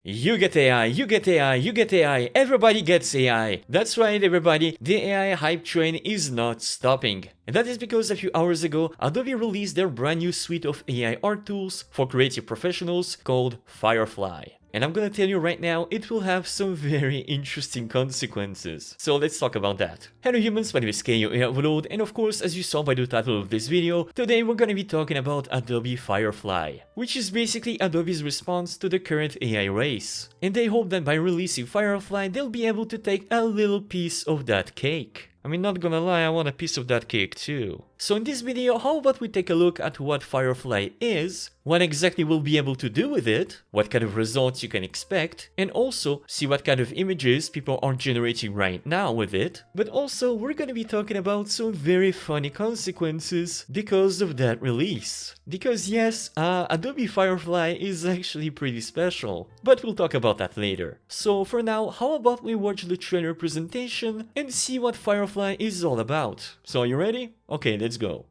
You get AI, you get AI, you get AI, everybody gets AI. That's right, everybody, the AI hype train is not stopping. And that is because a few hours ago, Adobe released their brand new suite of AI art tools for creative professionals called Firefly. And I'm gonna tell you right now, it will have some very interesting consequences. So let's talk about that. Hello humans, my name is KO Overload, and of course, as you saw by the title of this video, today we're gonna be talking about Adobe Firefly, which is basically Adobe's response to the current AI race. And they hope that by releasing Firefly, they'll be able to take a little piece of that cake. I mean, not gonna lie, I want a piece of that cake too. So in this video, how about we take a look at what Firefly is, what exactly we'll be able to do with it, what kind of results you can expect, and also see what kind of images people are generating right now with it. But also, we're gonna be talking about some very funny consequences because of that release. Because yes, Adobe Firefly is actually pretty special, but we'll talk about that later. So for now, how about we watch the trailer presentation and see what Firefly is all about. So are you ready? Okay, let's go.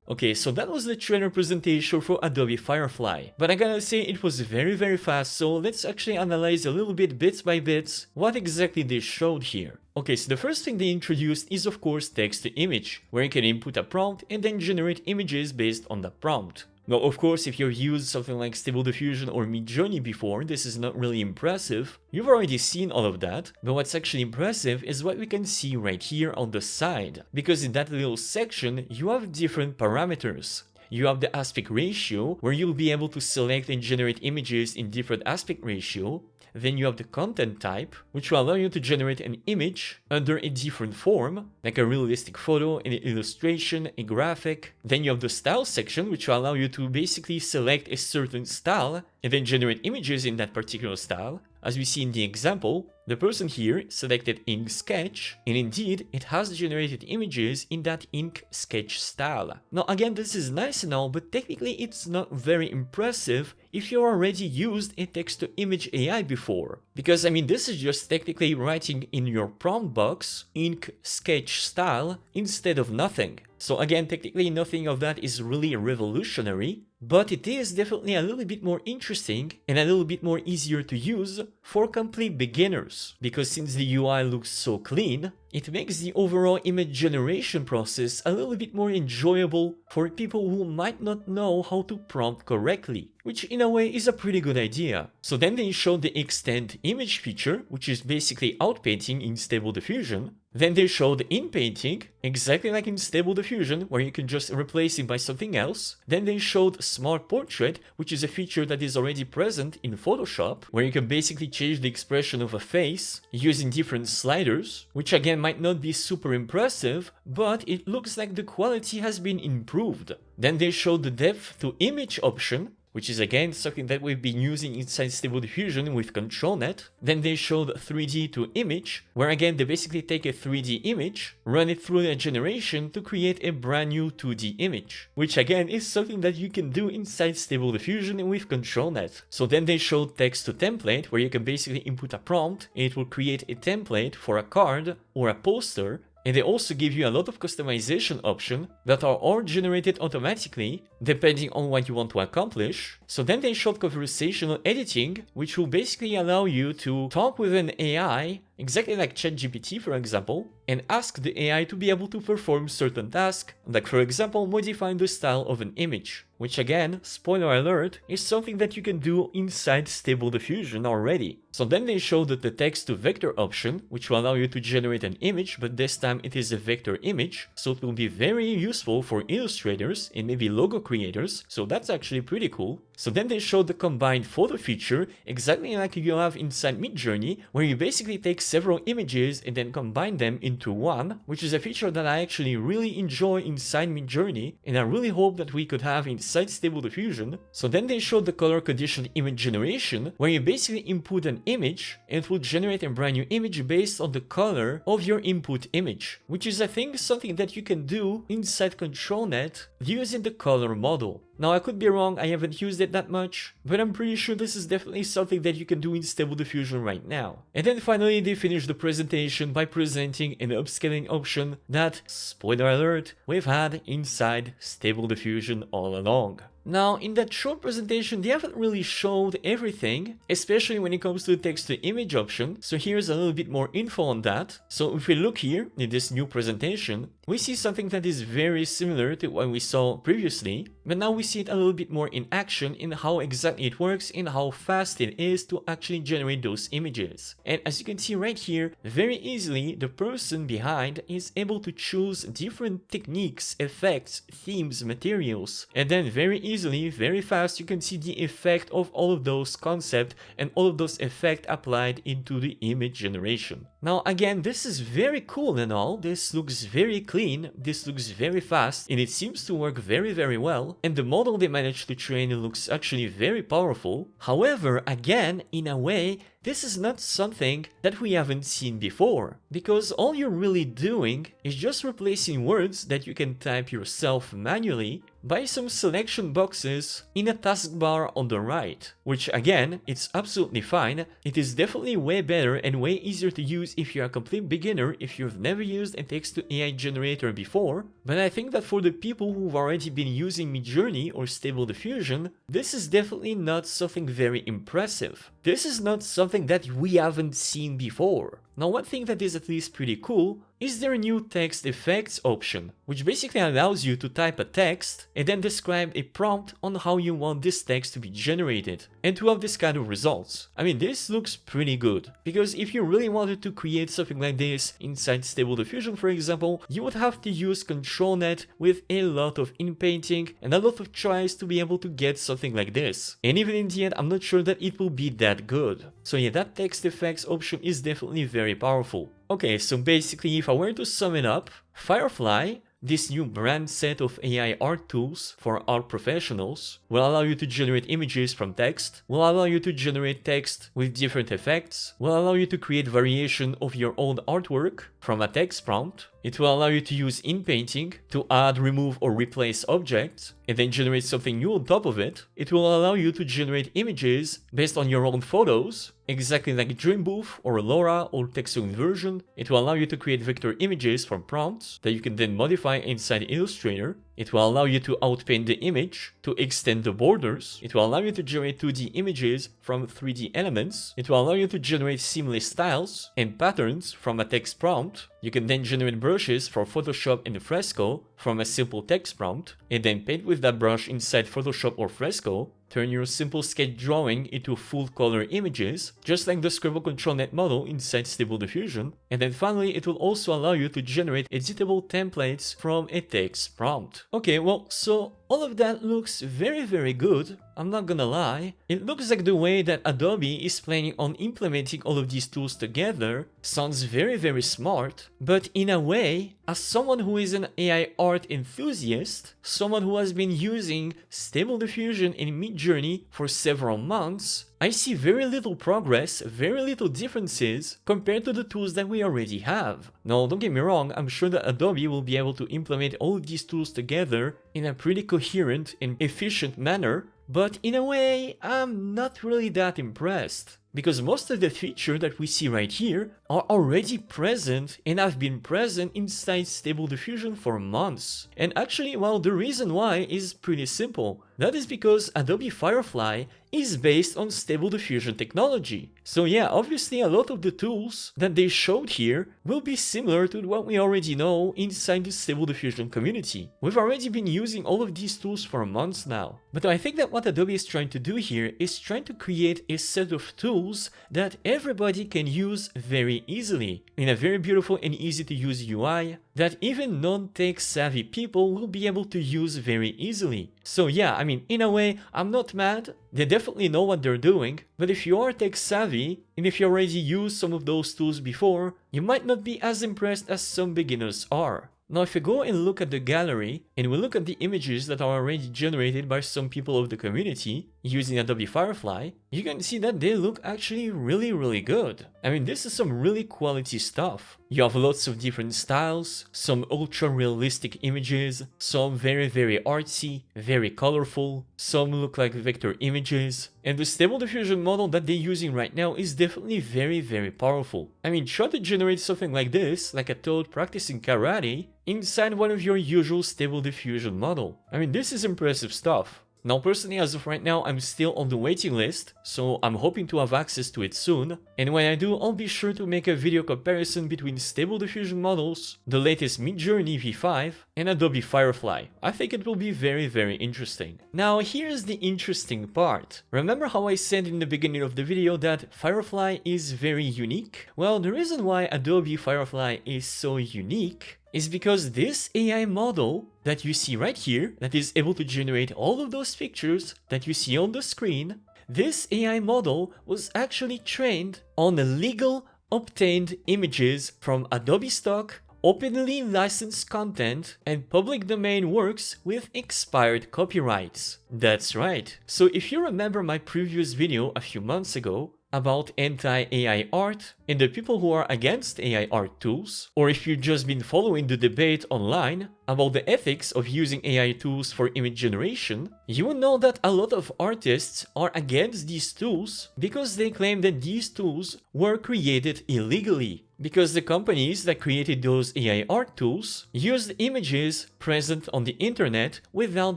Okay, so that was the trailer presentation for Adobe Firefly, but I gotta say it was very fast, so let's actually analyze a little bit by bit what exactly they showed here. Okay, so the first thing they introduced is of course text to image, where you can input a prompt and then generate images based on the prompt. Now, of course, if you've used something like Stable Diffusion or Midjourney before, this is not really impressive. You've already seen all of that, but what's actually impressive is what we can see right here on the side. Because in that little section, you have different parameters. You have the aspect ratio, where you'll be able to select and generate images in different aspect ratio. Then you have the content type, which will allow you to generate an image under a different form, like a realistic photo, an illustration, a graphic. Then you have the style section, which will allow you to basically select a certain style and then generate images in that particular style. As we see in the example, the person here selected ink sketch, and indeed it has generated images in that ink sketch style. Now again, this is nice and all, but technically it's not very impressive if you already used a text-to-image AI before. Because I mean, this is just technically writing in your prompt box ink sketch style instead of nothing. So again, technically nothing of that is really revolutionary, but it is definitely a little bit more interesting and a little bit more easier to use for complete beginners. Because since the UI looks so clean, it makes the overall image generation process a little bit more enjoyable for people who might not know how to prompt correctly, which in a way is a pretty good idea. So then they showed the extend image feature, which is basically outpainting in Stable Diffusion. Then they showed in-painting, exactly like in Stable Diffusion, where you can just replace it by something else. Then they showed Smart Portrait, which is a feature that is already present in Photoshop, where you can basically change the expression of a face using different sliders, which again might not be super impressive, but it looks like the quality has been improved. Then they showed the depth to image option, which is again something that we've been using inside Stable Diffusion with ControlNet. Then they showed 3D to image, where again they basically take a 3D image, run it through a generation to create a brand new 2D image, which again is something that you can do inside Stable Diffusion with ControlNet. So then they showed text to template, where you can basically input a prompt and it will create a template for a card or a poster. And they also give you a lot of customization options that are all generated automatically depending on what you want to accomplish. So then they showed conversational editing, which will basically allow you to talk with an AI, exactly like ChatGPT for example, and ask the AI to be able to perform certain tasks, like for example modifying the style of an image, which again, spoiler alert, is something that you can do inside Stable Diffusion already. So then they showed the text to vector option, which will allow you to generate an image, but this time it is a vector image, so it will be very useful for illustrators and maybe logo creators, so that's actually pretty cool. So then they showed the combined photo feature, exactly like you have inside Midjourney, where you basically take several images and then combine them into one, which is a feature that I actually really enjoy inside Midjourney, and I really hope that we could have inside Stable Diffusion. So then they showed the color conditioned image generation, where you basically input an image and it will generate a brand new image based on the color of your input image, which is I think something that you can do inside ControlNet using the color model. Now I could be wrong, I haven't used it that much, but I'm pretty sure this is definitely something that you can do in Stable Diffusion right now. And then finally they finished the presentation by presenting an upscaling option that, spoiler alert, we've had inside Stable Diffusion all along. Now, in that short presentation, they haven't really showed everything, especially when it comes to the text to image option, so here's a little bit more info on that. So if we look here in this new presentation, we see something that is very similar to what we saw previously, but now we see it a little bit more in action in how exactly it works and how fast it is to actually generate those images. And as you can see right here, very easily the person behind is able to choose different techniques, effects, themes, materials, and then very easily, very fast, you can see the effect of all of those concepts and all of those effects applied into the image generation. Now again, this is very cool and all, this looks very clean, this looks very fast, and it seems to work very well, and the model they managed to train looks actually very powerful. However, again, in a way, this is not something that we haven't seen before, because all you're really doing is just replacing words that you can type yourself manually by some selection boxes in a taskbar on the right, which again, it's absolutely fine. It is definitely way better and way easier to use if you're a complete beginner, if you've never used a text to AI generator before, but I think that for the people who've already been using Midjourney or Stable Diffusion, this is definitely not something very impressive. This is not something that we haven't seen before. Now, one thing that is at least pretty cool is their new text effects option, which basically allows you to type a text and then describe a prompt on how you want this text to be generated and to have this kind of results. I mean, this looks pretty good, because if you really wanted to create something like this inside Stable Diffusion, for example, you would have to use ControlNet with a lot of inpainting and a lot of tries to be able to get something like this. And even in the end, I'm not sure that it will be that good. So yeah, that text effects option is definitely very powerful. Okay, so basically if I were to sum it up, Firefly, this new brand set of AI art tools for art professionals, will allow you to generate images from text, will allow you to generate text with different effects, will allow you to create variation of your own artwork from a text prompt. It will allow you to use inpainting to add, remove or replace objects and then generate something new on top of it. It will allow you to generate images based on your own photos, exactly like Dream Booth or LoRa or text to inversion. It will allow you to create vector images from prompts that you can then modify inside Illustrator. It will allow you to outpaint the image to extend the borders. It will allow you to generate 2D images from 3D elements. It will allow you to generate seamless styles and patterns from a text prompt. You can then generate brushes for Photoshop and Fresco from a simple text prompt, and then paint with that brush inside Photoshop or Fresco. Turn your simple sketch drawing into full color images, just like the Scribble ControlNet model inside Stable Diffusion. And then finally, it will also allow you to generate editable templates from a text prompt. Okay, well, so all of that looks very good, I'm not gonna lie. It looks like the way that Adobe is planning on implementing all of these tools together sounds very smart, but in a way, as someone who is an AI art enthusiast, someone who has been using Stable Diffusion in Midjourney for several months, I see very little progress, very little differences compared to the tools that we already have. Now, don't get me wrong, I'm sure that Adobe will be able to implement all of these tools together in a pretty coherent and efficient manner, but in a way, I'm not really that impressed. Because most of the features that we see right here are already present and have been present inside Stable Diffusion for months. And actually, well, the reason why is pretty simple. That is because Adobe Firefly is based on Stable Diffusion technology. So yeah, obviously a lot of the tools that they showed here will be similar to what we already know inside the Stable Diffusion community. We've already been using all of these tools for months now. But I think that what Adobe is trying to do here is trying to create a set of tools that everybody can use very easily in a very beautiful and easy to use UI that even non-tech savvy people will be able to use very easily. So yeah, I mean, in a way, I'm not mad. They definitely know what they're doing, but if you are tech savvy and if you already used some of those tools before, you might not be as impressed as some beginners are. Now, if you go and look at the gallery and we look at the images that are already generated by some people of the community using Adobe Firefly, you can see that they look actually really good. I mean, this is some really quality stuff. You have lots of different styles, some ultra realistic images, some very artsy, very colorful, some look like vector images, and the Stable Diffusion model that they're using right now is definitely very powerful. I mean, try to generate something like this, like a toad practicing karate, inside one of your usual Stable Diffusion model. I mean, this is impressive stuff. Now, personally, as of right now, I'm still on the waiting list, so I'm hoping to have access to it soon. And when I do, I'll be sure to make a video comparison between Stable Diffusion models, the latest Midjourney V5, and Adobe Firefly. I think it will be very interesting. Now, here's the interesting part. Remember how I said in the beginning of the video that Firefly is very unique? Well, the reason why Adobe Firefly is so unique is because this AI model that you see right here, that is able to generate all of those pictures that you see on the screen, this AI model was actually trained on legal obtained images from Adobe stock, openly licensed content, and public domain works with expired copyrights. That's right. So if you remember my previous video a few months ago about anti-AI art and the people who are against AI art tools, or if you've just been following the debate online about the ethics of using AI tools for image generation, you will know that a lot of artists are against these tools because they claim that these tools were created illegally. Because the companies that created those AI art tools used images present on the internet without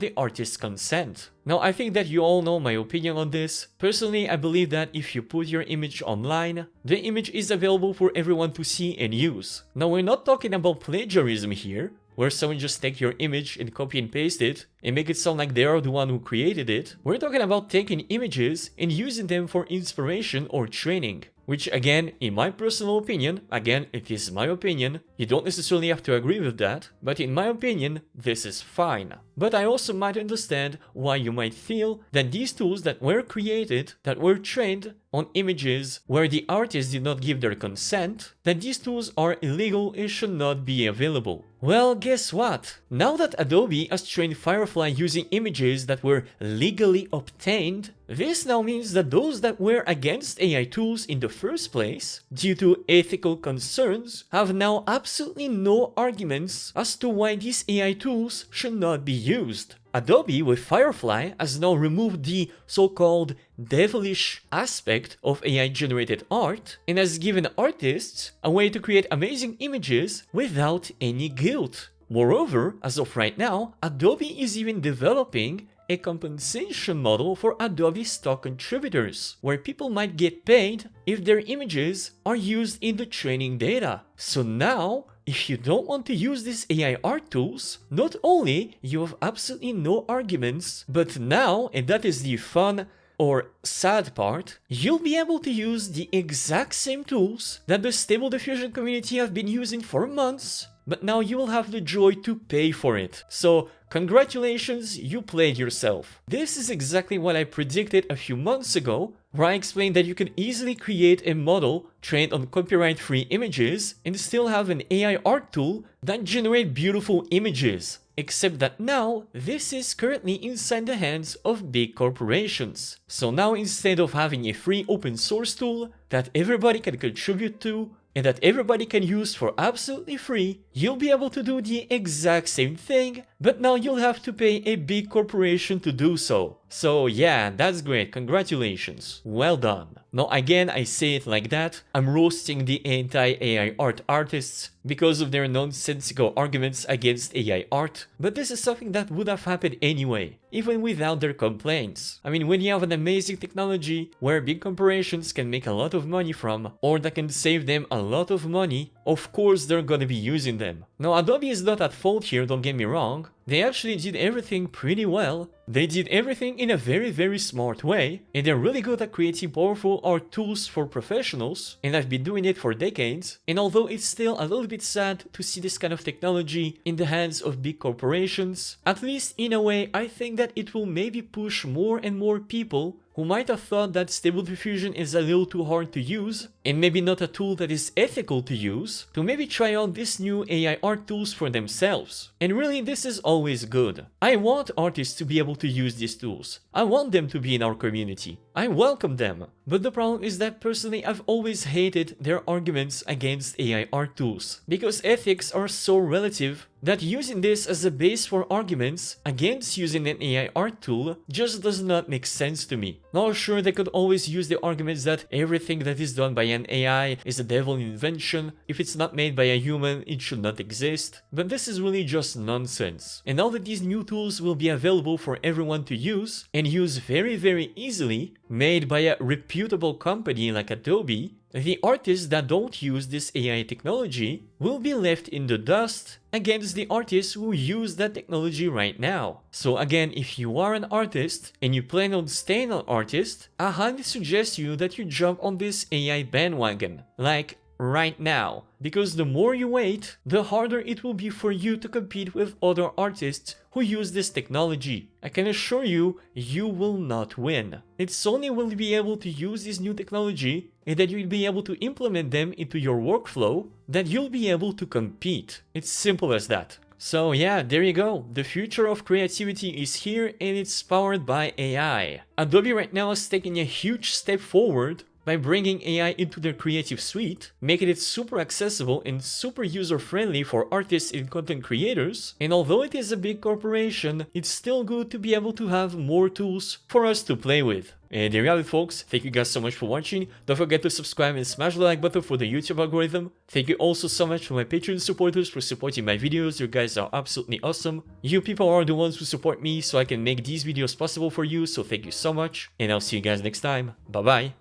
the artist's consent. Now, I think that you all know my opinion on this. Personally, I believe that if you put your image online, the image is available for everyone to see and use. Now, we're not talking about plagiarism here, where someone just take your image and copy and paste it and make it sound like they are the one who created it. We're talking about taking images and using them for inspiration or training. Which again, in my personal opinion, again, it is my opinion, you don't necessarily have to agree with that, but in my opinion, this is fine. But I also might understand why you might feel that these tools that were created, that were trained on images where the artists did not give their consent, that these tools are illegal and should not be available. Well, guess what? Now that Adobe has trained Firefly using images that were legally obtained, this now means that those that were against AI tools in the first place, due to ethical concerns, have now absolutely no arguments as to why these AI tools should not be used. Adobe with Firefly has now removed the so-called devilish aspect of AI-generated art and has given artists a way to create amazing images without any guilt. Moreover, as of right now, Adobe is even developing a compensation model for Adobe stock contributors, where people might get paid if their images are used in the training data. So now, if you don't want to use these AI art tools, not only you have absolutely no arguments, but now, and that is the fun, or sad part, you'll be able to use the exact same tools that the Stable Diffusion community have been using for months, but now you will have the joy to pay for it. So congratulations, you played yourself. This is exactly what I predicted a few months ago, where I explained that you can easily create a model trained on copyright-free images and still have an AI art tool that generate beautiful images. Except that now, this is currently inside the hands of big corporations. So now instead of having a free open source tool that everybody can contribute to, and that everybody can use for absolutely free, you'll be able to do the exact same thing, but now you'll have to pay a big corporation to do so. So yeah, that's great, congratulations, well done. Now again, I say it like that, I'm roasting the anti-AI art artists because of their nonsensical arguments against AI art, but this is something that would have happened anyway, even without their complaints. I mean, when you have an amazing technology where big corporations can make a lot of money from, or that can save them a lot of money, of course they're gonna be using them. Now Adobe is not at fault here, don't get me wrong. They actually did everything pretty well. They did everything in a very smart way, and they're really good at creating powerful art tools for professionals, and I've been doing it for decades. And although it's still a little bit sad to see this kind of technology in the hands of big corporations, at least in a way I think that it will maybe push more and more people who might have thought that Stable Diffusion is a little too hard to use, and maybe not a tool that is ethical to use, to maybe try out these new AI art tools for themselves. And really, this is always good. I want artists to be able to use these tools. I want them to be in our community. I welcome them. But the problem is that personally I've always hated their arguments against AI art tools, because ethics are so relative that using this as a base for arguments against using an AI art tool just does not make sense to me. Now sure, they could always use the arguments that everything that is done by an AI is a devil invention, if it's not made by a human it should not exist, but this is really just nonsense. And now that these new tools will be available for everyone to use, and use very easily, made by a reputable company like Adobe, the artists that don't use this AI technology will be left in the dust against the artists who use that technology right now. So again, if you are an artist and you plan on staying an artist, I highly suggest you that you jump on this AI bandwagon, like right now, because the more you wait, the harder it will be for you to compete with other artists who use this technology. I can assure you, you will not win. It's only when you be able to use this new technology and that you'll be able to implement them into your workflow that you'll be able to compete. It's simple as that. So yeah, there you go. The future of creativity is here and it's powered by AI. Adobe right now is taking a huge step forward by bringing AI into their creative suite, making it super accessible and super user-friendly for artists and content creators. And although it is a big corporation, it's still good to be able to have more tools for us to play with. And there you have it, folks. Thank you guys so much for watching. Don't forget to subscribe and smash the like button for the YouTube algorithm. Thank you also so much for my Patreon supporters for supporting my videos. You guys are absolutely awesome. You people are the ones who support me so I can make these videos possible for you, so thank you so much. And I'll see you guys next time. Bye bye.